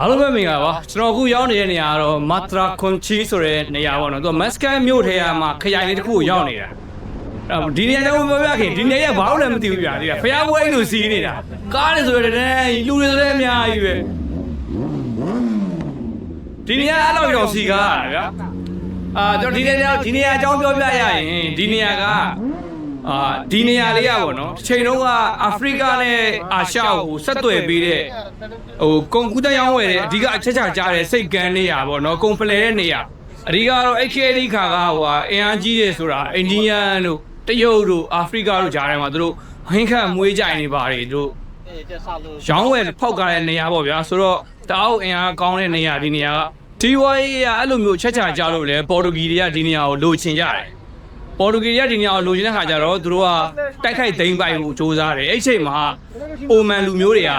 အားလုံးပဲမင်္ဂလာပါကျွန်တော်အခုရောက်နေတဲ့နေရာကတော့မာတရာကွန်ချီဆိုတဲ့နေရာပေါ့နော်သူကမက်စကန်မြို့ထဲမှာခရိုင်လေးတစ်ခုကိုရောက်နေတာဒီနေရာတော့မပြောပြခင်ဒီနေရာဘာလို့လဲမသိဘူးဗျာဒီကဖျားပွဲအိမ်လိုစီးနေတာကားတွေဆိုရတဲ့လူတွေဆိုလည်းအများကြီးပဲဒီနေရာအဲ့လိုရောစီကားဗျာကျွန်တော်ဒီနေရာအကြောင်းပြောပြရရင်ဒီနေရာကဒီနေရာလေးရပေါ့နော်ချိန်တုန်းကအာဖရိကနဲ့အာရှကိုဆက်သွယ်ပေးတဲ့ကုန်ကူးတန်းရောင်းဝယ်တဲ့အဓိကအချက်ချကြားတဲ့စိတ်ကန်းနေရပေါ့နော်ကုန်ဖလှယ်တဲ့နေရအဓိကတော့ AKD ခါကအင်အားကြီးတယ်ဆိုတာအိန္ဒိယတို့တရုတ်တို့အာဖရိကတို့ကြားထဲမှာသူတို့ဟင်းခတ်မွေးကြိုင်နေပါတယ်သူတို့ရောင်းဝယ်ဖောက်ကားတဲ့နေရာပေါ့ဗျာဆိုတော့တအားအင်အားကောင်းတဲ့နေရာဒီနေရာကဒီဝိုင်းရအဲ့လိုမျိုးချက်ချကြားလို့လေပေါ်တူဂီတွေကဒီနေရာကိုလိုချင်ကြတယ်ပေါ်တူဂီတွေကဒီနေရာကိုလိုချင်တဲ့ခါကျတော့သူတို့ကတိုက်ခိုက်သိမ်းပိုက်မှုစူးစမ်းတယ်အဲ့ချိန်မှာအိုမန်လူမျိုးတွေက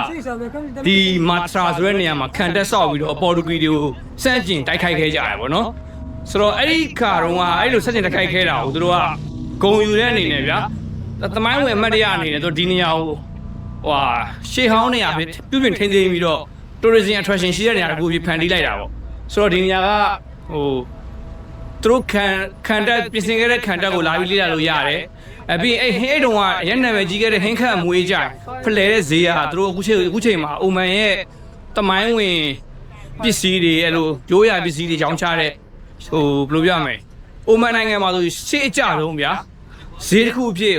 ဒီမာထရာဆိုတဲ့နေရာမှာခံတက်ဆောက်ပြီးတော့ပေါ်တူဂီတွေကိုစန့်ကျင်တိုက်ခိုက်ခဲ့ကြရတယ်ပေါ့နော်ဆိုတော့အဲ့ဒီခါတုန်းကအဲ့လိုစန့်ကျင်တိုက်ခိုက်ခဲ့တာကိုသူတို့ကဂုံယူတဲ့အနေနဲ့ဗျာသမိုင်းဝင်အမှတ်တရအနေနဲ့သူဒီနေရာကိုရှေးဟောင်းနေရာပြုပြင်ထိန်းသိမ်းပြီးတော့ tourism attraction ရှိတဲ့နေရာတစ်ခုဖြစ်ဖန်တီးလိုက်တာပေါ့ဆိုတော့ဒီနေရာကသူတို့ခံတက်ပြင်ဆင်ခဲ့တဲ့ခံတက်ကိုလာပြီးလေ့လာလို့ရတယ်အပြင်အဲ့ဟင်းတုံကအရင်နာမည်ကြီးခဲ့တဲ့ဟင်းခတ်မွေးကြဖလှယ်တဲ့ဈေးကသူတို့အခုချိန်မှာအိုမန်ရဲ့တမိုင်းဝင်ပစ္စည်းတွေအဲ့လိုရိုးရာပစ္စည်းတွေရောင်းချတဲ့ဘယ်လိုပြောရမလဲအိုမန်နိုင်ငံမှာဆိုရှေ့အကြဆုံးဗျာဈေးတစ်ခုအဖြစ်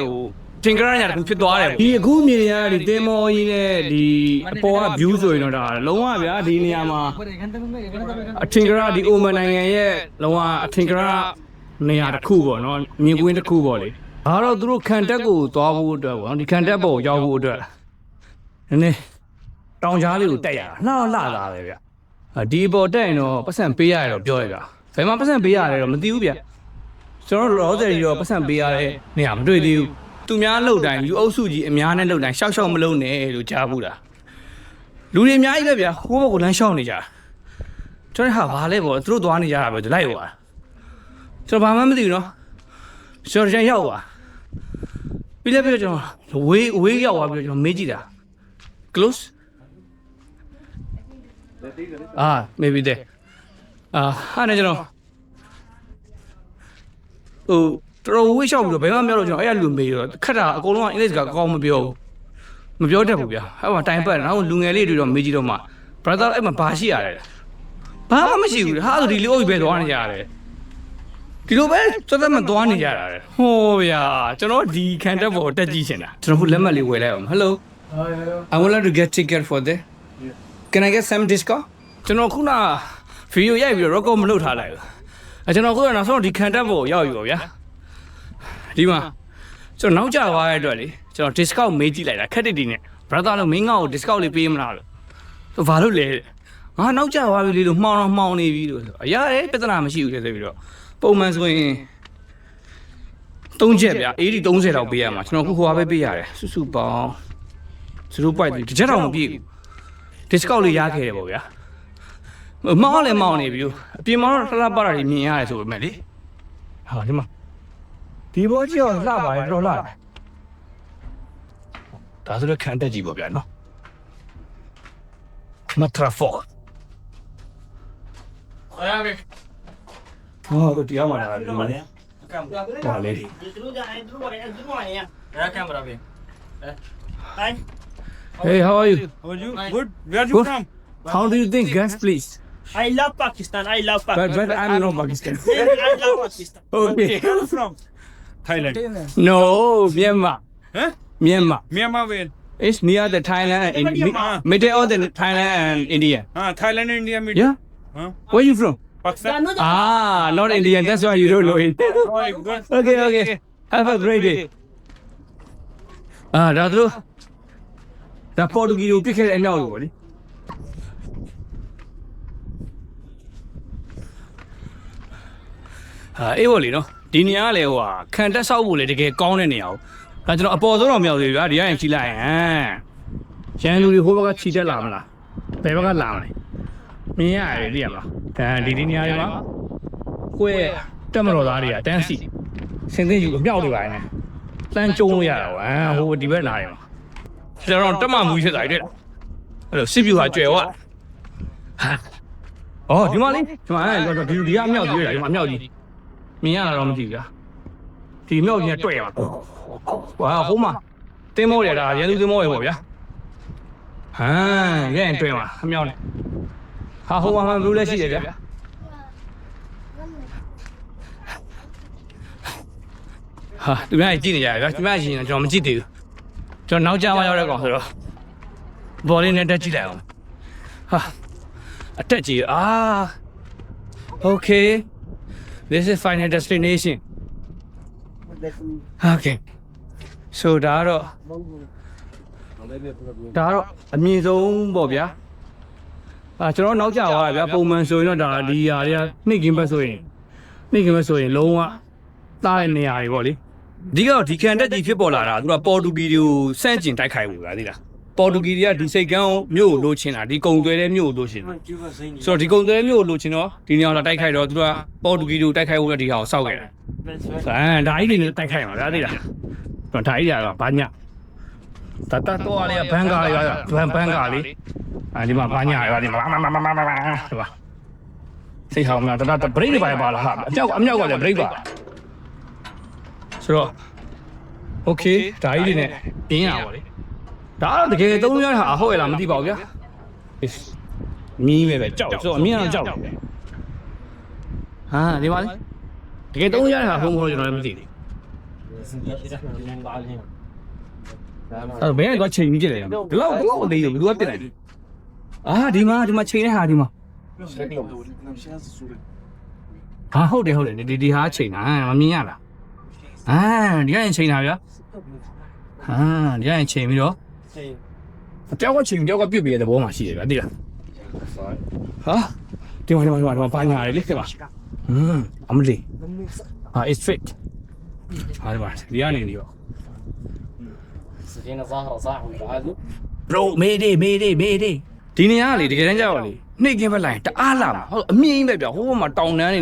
တင်ကြရညာတစ်ခုဖြစ်သွားတယ်ဒီအခုမြင်ရတဲ့တင်မော်ကြီးနဲ့ဒီအပေါ်က view ဆိုရင်တော့ဒါလုံးဝဗျာဒီနေရာမှာအထင်ကြရဒီအိုမန်နိုင်ငံရဲ့လုံးဝအထင်ကြရနေရာတစ်ခုပေါ့နော်မြင်ကွင်းတစ်ခုပေါ့လေဒါတော့သူတို့ခံတက်ကိုသွားဖို့အတွက်ပေါ့ဒီခံတက်ပေါ်ရောက်ဖို့အတွက်နည်းနည်းတောင်ကြားလေးကိုတက်ရတာလှတာပဲဗျဒီပေါ်တက်ရင်တော့ပတ်စံပေးရတယ်တော့ပြောရဗျဘယ်မှာပတ်စံပေးရတယ်တော့မသိဘူးဗျကျွန်တော်လောဆယ်ကြီးတော့ပတ်စံပေးရတဲ့နေရာမတွေ့သေးဘူးသူများလှုပ်တိုင်းလူအုပ်စုကြီးအများနဲ့လှုပ်တိုင်းရှောက်မလုံးနဲ့လို့ကြားဘူးလားလူတွေအများကြီးပဲဗျာဟိုဘက်ကလမ်းရှောက်နေကြကျွန်တော်ဟာဘာလဲပေါ့သူတို့သွားနေကြတာပဲသူလိုက်သွားကျွန်တော်ဘာမှမသိဘူးနော်ကျွန်တော်ရောက်သွားပြီးလည်းကျွန်တော်ဝေးရောက်သွားပြီးကျွန်တော်မေးကြည့်တာ close maybe there ဟာနေကျွန်တော်တော်ဝေးလျှောက်ပြီးတော့ဘယ်မှမပြောတော့ကျွန်တော်အဲ့ရလူမေးတော့ခက်တာအကုန်လုံးကအင်္ဂလိပ်စကားကောင်းမပြောတတ်ဘူးဗျာအဲ့မှာတိုင်ပတ်နောက်လူငယ်လေးတွေတော့မေးကြည့်တော့မှ brother အဲ့မှာဘာရှိရလဲဘာမှမရှိဘူးဟာဆိုဒီလိုအုပ်ပဲသွားနေကြရတယ်ဒီလိုပဲသက်သက်မသွားနေကြတာလေဟောဗျာကျွန်တော်ဒီခံတက်ပေါ်တက်ကြည့်ရှင်တာကျွန်တော်ခုလက်မှတ်လေးဝယ်လိုက်အောင် hello I would like to get ticket for there can I get some discount ကျွန်တော်ခုနဗီဒီယိုရိုက်ပြီးတော့ record မလုပ်ထားလိုက်ဘူးကျွန်တော်ခုနောက်ဆုံးဒီခံတက်ပေါ်ရောက်ပြီပေါ့ဗျာဒီမှာကျွန်တော်နောက်ကျသွားတဲ့အတွက်လေကျွန်တော် discount မေးကြည့်လိုက်တာခက်တိနဲ့ brother လို့မင်းငါ့ကို discount လေးပေးမလားလို့သူဘာလို့လဲငါနောက်ကျသွားပြီလေလို့မှောင်နေပြီလို့အရာပြဿနာမရှိဘူးလေဆိုပြီးတော့ပုံမှန်ဆိုရင်3ချက်ဗျာ80 30လောက်ပေးရမှာကျွန်တော်ခုဟိုဟာပဲပေးရတယ်စုပေါင်း0.3တစ်ချက်တော့မပြည့်ဘူး discount လေးရခဲ့တယ်ပေါ့ဗျာမောင်းနေပြီအပြင်မှာတော့လှပတာတွေမြင်ရတယ်ဆိုပေမဲ့လေဟာဒီမှာဒီဘောကြီးကလှပါတယ်တော့လှတယ်ဒါဆိုတော့ခံတက်ကြည့်ပေါ့ဗျာနော်မထရာဖော့ဟုတ်တရားမှာလားဒီမှာလေဟာလေHey, how are you? How are you? Good. Where are you from? How do you think, guys, please? I love Pakistan. I love Pakistan. But I'm not Pakistan. I love Pakistan. Okay. Where are you from? Thailand. No, Myanmar. Huh? Myanmar. Myanmar where? It's near the Thailand and middle of the Thailand and India. Thailand and India middle. Yeah. Huh? Where are you from? Pakistan. Not Indian. That's why you don't know it. Oh, good. Okay. Have a great day. ဒါပေါ်တူဂီကိုပြစ်ခဲ့တဲ့အနောက်ကိုပေါ့လေအေးပေါ့လေနော်ဒီနေရာကလည်းခံတက်ဆောက်ဖို့လေတကယ်ကောင်းတဲ့နေရာကိုဒါကျွန်တော်အပေါ်ဆုံးတော့မရောက်သေးဘူးဗျာဒီကရင်ချီလိုက်ရန်လူတွေဟိုဘက်ကချီတက်လာမလားဘယ်ဘက်ကလာမလဲမြင်ရတယ်သိရမလားဒါဒီနေရာတွေမှာကိုယ့်တက်မတော်သားတွေကတန်းစီစင်သိယူအမြောက်တွေပါနေတန်းကျုံလို့ရတာဟိုဒီဘက်လာတယ်ကျွန်တော်တက်မှမူဖြစ်တာတွေ့လားအဲ့လိုစစ်ပြူဟာကျွယ်ဝ အော်ဒီမှာလေဒီမှာဒီကအမြောက်ကြီးရဒီမှာအမြောက်ကြီးမြင်ရတာတော့မကြည့်ဘူးဒီမြောက်ကြီးနဲ့တွေ့ရမှာဟိုမှာတင်းမောရတာရန်သူတင်းမောရပေါ့ဗျာဟမ်ရဲရင်တွေ့မှာအမြောက်နဲ့ဟာဟိုမှာဘလူးလည်းရှိတယ်ဗျာဟာသူများကြည့်နေကြရဗျာသူများရှိရင်ကျွန်တော်မကြည့်သေးဘူးကျွန်တော်နောက်ကျမှရောက်တဲ့ကောင်ဆိုတော့ဘော်လေးနဲ့တက်ကြည့်လိုက်အောင်ဟာအတက်ကြီးokay this is final destination okay so ဒါတော့အမြင့်ဆုံးပေါ့ဗျာကျွန်တော်နောက်ကျသွားတာဗျာပုံမှန်ဆိုရင်တော့ဒါဒီຢာတွေကနှိမ့်ကင်းဘက်ဆိုရင်လုံးဝသားတဲ့နေရာတွေပေါ့လေဒီကတော့ဒီခံတက်ကြီးဖြစ်ပေါ်လာတာသူကပေါ်တူဂီတွေကိုစန့်ကျင်တိုက်ခိုက်ဘူးလားသိလားပေါ်တူဂီတွေကဒီစိတ်ကန်းမြို့ကိုလိုချင်တာဒီကုံသွဲတဲ့မြို့ကိုလိုချင်တာဆိုတော့ဒီကုံသွဲမြို့ကိုလိုချင်တော့ဒီနေရာလာတိုက်ခိုက်တော့သူကပေါ်တူဂီတွေကိုတိုက်ခိုက်ဖို့ဒီဟာကိုစောက်ခဲ့တယ်ဒါကြီးတွေနဲ့တိုက်ခိုက်မှာဗျာသိလားတော့ဒါကြီးကတော့ဘာညာတတ်တော့လေးဘန်ကာလေးကဘန်ကာလေးဒီမှာဘာညာရောဒီမှာဒီပါစိတ်ဟောင်းများတတ်ဘရိတ်တွေပါလားဟာအမြောက်ကလည်းဘရိတ်ပါဆိုတော့ okay ဒါကြီးတွေနဲ့ပြင်းရပါလေဒါတော့တကယ်သုံးရတာဟုတ်ရလားမသိပါဘူးဗျာမီးပဲကြောက်ဆိုအမြင်ကတော့ကြောက်တယ်ဟာဒီမှာလေတကယ်သုံးရတာဟုတ်မဟုတ်ကျွန်တော်လည်းမသိဘူးအဲ့ဘယ်ကတော့ချိန်ပြီးကြည့်လိုက်ရအောင်ဒီလောက်အသေးဘူးဘယ်သူကပြစ်လိုက်ဒီမှာချိန်တဲ့ဟာဒီမှာဟာဟုတ်တယ်ဒီဟာချိန်တာမမြင်ရလားဒီကရင်ချိန်တာဗျာဒီကရင်ချိန်ပြီးတော့တယောက်ကချိန်တယောက်ကပြုတ်ပြရတဲ့ဘောမှာရှိတယ်ဗျာသိလားဟာဒီမှာဘာညာလေးသိပါအမလေးit's fit ဟာဒီမှာဒီကနေပြီးတော့bro mayday ဒီနေရာကလေတကယ်တမ်းကြောက်လေနှိမ့်ကင်းဘက်လိုက်တအားလာမှာဟုတ်အမြင့်ပဲဗျာဟိုဘက်မှာတောင်တန်းတွေ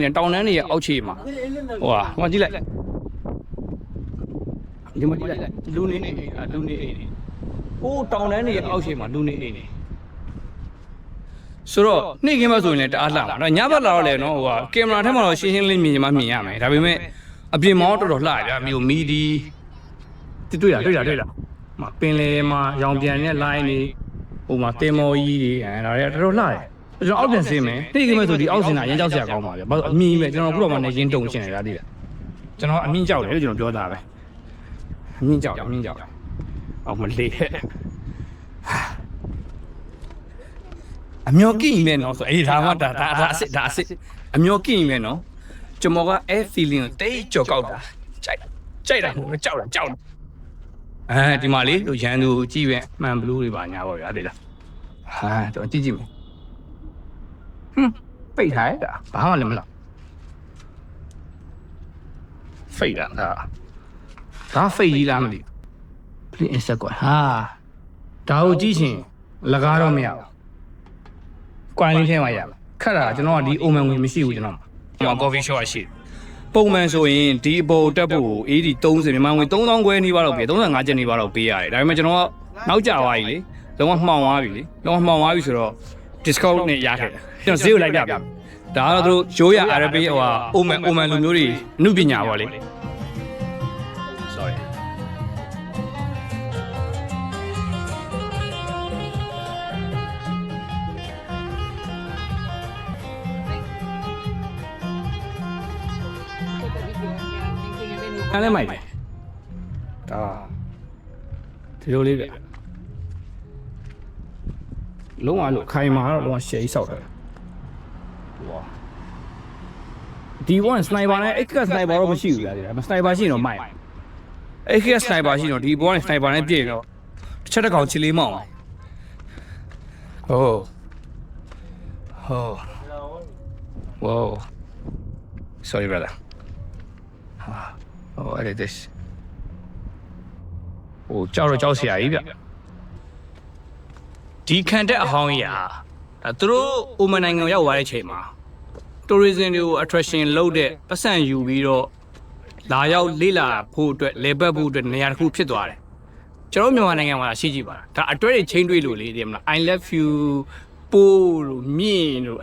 ရဲ့အောက်ခြေမှာဟိုကြည့်လိုက်ဒီမှာကြည့်လိုက်လူနေအိမ်ဟိုတောင်တန်းတွေရဲ့အောက်ခြေမှာလူနေအိမ်နေဆိုတော့နှိမ့်ကင်းဘက်ဆိုရင်လည်းတအားလာမှာဒါညဘက်လာတော့လေနော်ကင်မရာထဲမှာတော့ရှင်းလေးမြင်ရမယ်ဒါပေမဲ့အပြင်မောင်းတော်လှဗျာမျိုးမီဒီတွေ့တာပင်လေမှာရောင်ပြန်တဲ့ line တွေဟိုမှာတင်မော်ကြီးတွေဒါတွေကတော်တော်လှတယ်ကျွန်တော်အောက်ပြန်ဆင်းမယ်တိတ်ကမဲ့ဆိုဒီအောက်ဆင်းတာအရင်ကြောက်စရာကောင်းပါဗျာဘာလို့အမြင်ပဲကျွန်တော်ခုတော့မှနေချင်းတုံချင်နေတာသိလားကျွန်တော်အမြင့်ကြောက်တယ်လို့ကျွန်တော်ပြောတာပဲအမြင့်ကြောက်အောက်မလေးအမျောကိမယ်နော်ဆိုဒါမှဒါအစ်အမျောကိမယ်နော်ကျွန်တော်က air feeling ကိုတိတ်ကြော်ကောက်တာကြိုက်တာဟုတ်ကြောက်ဒီမှာလေရန်သူကြည့်ပဲမှန်ဘလူးတွေပါညာပေါ့ဗျာသိလားတော့ကြည့်မယ်ပိတ်ထားတာဘာမှလည်းမလုပ်ဖိတ်တာဒါဖိတ်ကြီးလားမသိဘူး please insert ကွာဒါကိုကြည့်ရှင်လကားတော့မရဘူးကွိုင်းလေးထဲမှာရပါခက်တာကျွန်တော်ကဒီအိုမန်ဝင်မရှိဘူးကျွန်တော် coffee shop ရှိတယ်ပုံမှန်ဆိုရင်ဒီအပေါ်တက်ဖို့80 30မြန်မာငွေ3000ခွဲနီးပါတော့ပေး35ကျပ်နီးပါတော့ပေးရတယ်ဒါပေမဲ့ကျွန်တော်ကနောက်ကျသွားပြီလေလုံးဝမှောင်သွားပြီဆိုတော့ discount နဲ့ရခဲ့တယ်ကျွန်တော်ဈေးကိုလိုက်ပြပြဒါကတော့သူတို့ရိုးရ Arabic အိုမန်လူမျိုးတွေအမှုပညာပေါ့လေ sorry အဲ့လည်းမိုက်တယ်ဒါဒီလိုလေးပဲလုံးဝလို့ခိုင်မာတော့လုံးဝရှယ်ကြီးဆောက်တယ်ဒီ one sniper နဲ့ XK sniper တော့မရှိဘူးဗျာဒီမှာ sniper ရှိရင်တော့မိုက် XK sniper ရှိတော့ဒီဘောနဲ့ sniper နဲ့ပြည့်တော့တစ်ချက်တစ်ကောင်ချီလေးမောင်းwow sorry brother what is this ကြောက်ဆရာကြီးဗျဒီခံတဲ့အဟောင်းကြီးဒါသူတို့အိုမန်နိုင်ငံရောက်သွားတဲ့ချိန်မှာ tourism တွေကို attraction လုပ်တဲ့ပတ်စံယူပြီးတော့လာရောက်လေ့လာဖို့အတွက်လေပတ်ဖို့အတွက်နေရာတစ်ခုဖြစ်သွားတယ်ကျွန်တော်မြန်မာနိုင်ငံမှာရှိကြည့်ပါလားဒါအတွဲတွေချင်းတွေးလို့လေဒီမလား I love you ပိုးလို့မြင့်လို့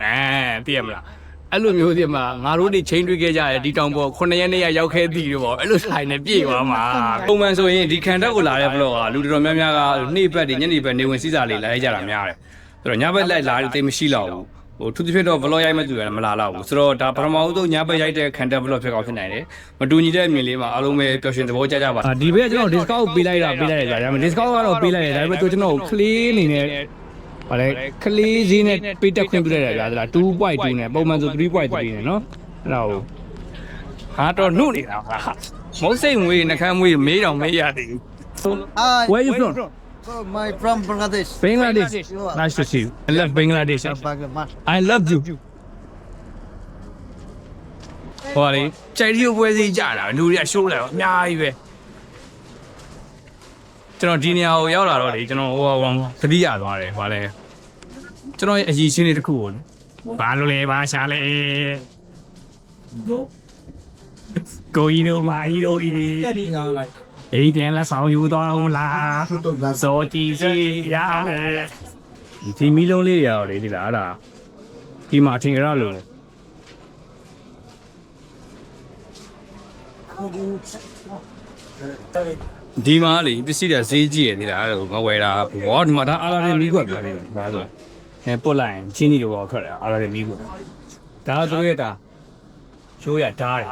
သိရမလားအဲ့လိုမျိုးဒီမှာငါတို့တွေချိန်တွေ့ခဲ့ကြတယ်ဒီတောင်ပေါ်9ရက်နေ့ရောက်ခဲ့သည်လို့ပေါ့အဲ့လိုဆိုင်နဲ့ပြေသွားမှာပုံမှန်ဆိုရင်ဒီခံတက်ကိုလာတဲ့ဘလော့ကလူတော်များများကနေ့ဘက်ဒီညနေဘက်နေဝင်စည်းစာလေးလာရကြတာများတယ်ဆိုတော့ညဘက်လိုက်လာတိတ်မရှိတော့ဘူးဟိုသူတစ်ဖြစ်တော့ဘလော့ရိုက်မဲ့သူလည်းမလာတော့ဘူးဆိုတော့ဒါပထမဆုံးညဘက်ရိုက်တဲ့ခံတက်ဘလော့ဖြစ်ကောင်းဖြစ်နိုင်တယ်မတူညီတဲ့အမြင်လေးမှာအားလုံးပဲပျော်ရွှင်သဘောကျကြပါဒီဘက်ကျွန်တော် discount ပေးလိုက်တာကြာဒါပေမဲ့ discount ကတော့ပေးလိုက်တယ်ဒါပေမဲ့သူကျွန်တော်ကလေးအနေနဲ့ဘာလဲကလေးဈေးနဲ့ပေးတက်ခွင့်ပြုလိုက်တာဗျာဒါ 2.2 နဲ့ပုံမှန်ဆို 3.3 နဲ့နော်အဲ့ဒါကိုဟာတော့နှုတ်နေတာဟာမုတ်စိတ်ငွေနှခမ်းငွေမေးတော့မေးရသေးဘူး Where you from? My from Bangladesh. Bangladesh. Nice to see you. I love Bangladesh. Bangladesh. I love you. ဟောလေကြိုက်ရီပွဲစီကြတာလူတွေကရှိုးလိုက်တော့အများကြီးပဲကျွန်တော်ဒီနေရာကိုရောက်လာတော့လေကျွန်တော်ဟိုသတိရသွားတယ်ဟောလေကျွန်တော်ရဲ့အရည်ချင်းတွေတစ်ခုကိုဘာလို့လဲဘာရှာလဲကိုကြီးတို့မာကြီးတို့အေးပြန်လာဆောင်ယူတော့လားစောကြည့်စီရတယ်ဒီမီလုံးလေးတွေရောလေဒီလားအဲ့ဒါဒီမှာထင်ကြရလို့ဒီမှာလေပစ္စည်းတွေဈေးကြီးရနေတာအဲ့ဒါမဝယ်တာဘောဒီမှာဒါအားလာတဲ့မီးခွက်ပြတယ်ဒါဆိုပုတ်လိုက်ချင်းကြီးတော့ထွက်တယ်အားလာတဲ့မီးခွက်ဒါဆိုရဲဒါရှိုးရဓာတ်တယ်